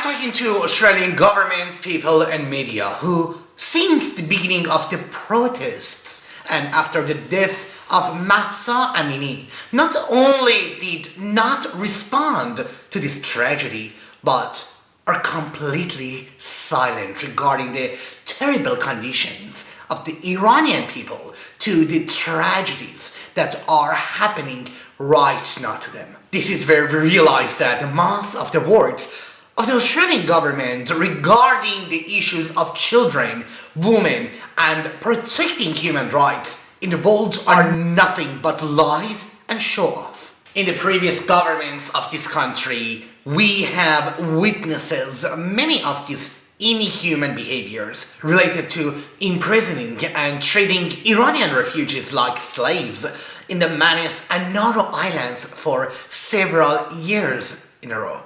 talking to Australian government, people and media who, since the beginning of the protests and after the death of Mahsa Amini, not only did not respond to this tragedy, but are completely silent regarding the terrible conditions of the Iranian people to the tragedies that are happening right now to them. This is where we realize that most of the words of the Australian government regarding the issues of children, women, and protecting human rights in the world are nothing but lies and show-off. In the previous governments of this country, we have witnesses many of these inhuman behaviors related to imprisoning and treating Iranian refugees like slaves in the Manus and Nauru Islands for several years in a row.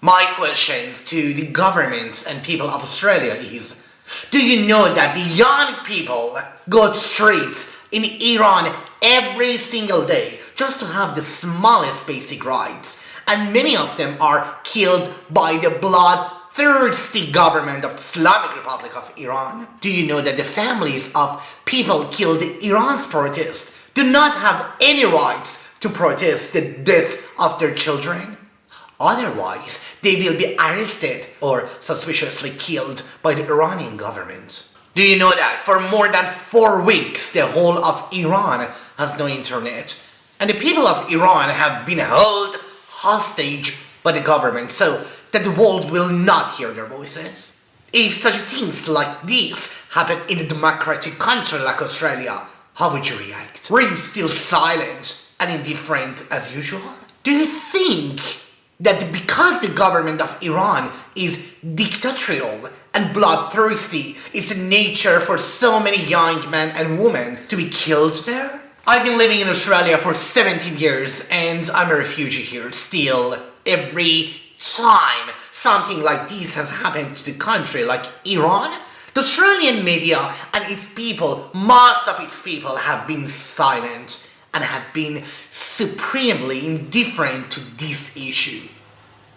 My question to the government and people of Australia is, do you know that the young people go to streets in Iran every single day just to have the smallest basic rights, and many of them are killed by the bloodthirsty government of the Islamic Republic of Iran? Do you know that the families of people killed in Iran's protests do not have any rights to protest the death of their children? Otherwise, they will be arrested or suspiciously killed by the Iranian government. Do you know that for more than 4 weeks, the whole of Iran has no internet, and the people of Iran have been held hostage by the government so that the world will not hear their voices? If such things like this happen in a democratic country like Australia, how would you react? Were you still silent and indifferent as usual? Do you think that because the government of Iran is dictatorial and bloodthirsty, it's a nature for so many young men and women to be killed there? I've been living in Australia for 17 years and I'm a refugee here. Still, every time something like this has happened to the country like Iran, the Australian media and its people, most of its people, have been silent and have been supremely indifferent to this issue.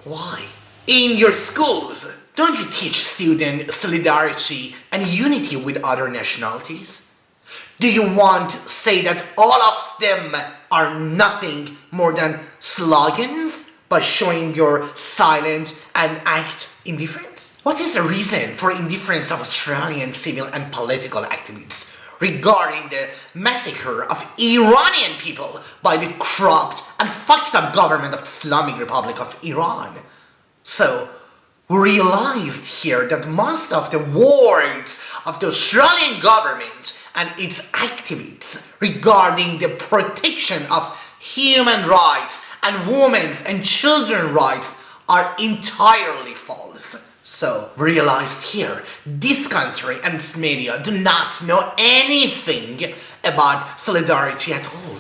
Why? In your schools, don't you teach students solidarity and unity with other nationalities? Do you want to say that all of them are nothing more than slogans by showing your silent and act indifference? What is the reason for indifference of Australian civil and political activists regarding the massacre of Iranian people by the corrupt and fucked up government of the Islamic Republic of Iran? So, we realized here that most of the words of the Australian government and its activists regarding the protection of human rights and women's and children's rights are entirely false. So, we realized here, this country and its media do not know anything about solidarity at all.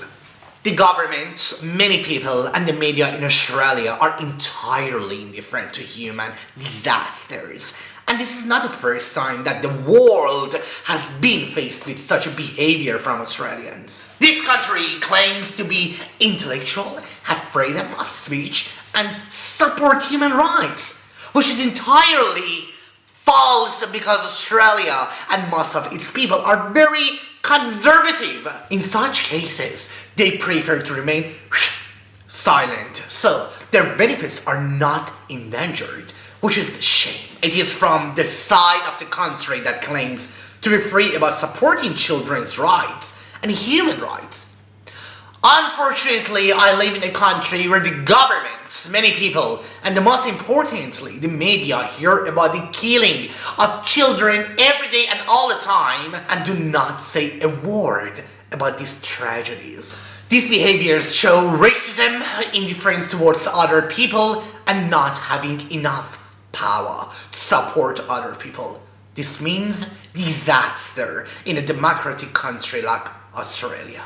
The government, many people, and the media in Australia are entirely indifferent to human disasters. And this is not the first time that the world has been faced with such a behavior from Australians. This country claims to be intellectual, have freedom of speech, and support human rights, which is entirely false because Australia and most of its people are very conservative. In such cases, they prefer to remain silent, so their benefits are not endangered, which is the shame. It is from the side of the country that claims to be free about supporting children's rights and human rights. Unfortunately, I live in a country where the government, many people, and most importantly, the media hear about the killing of children every day and all the time and do not say a word about these tragedies. These behaviors show racism, indifference towards other people, and not having enough power to support other people. This means disaster in a democratic country like Australia.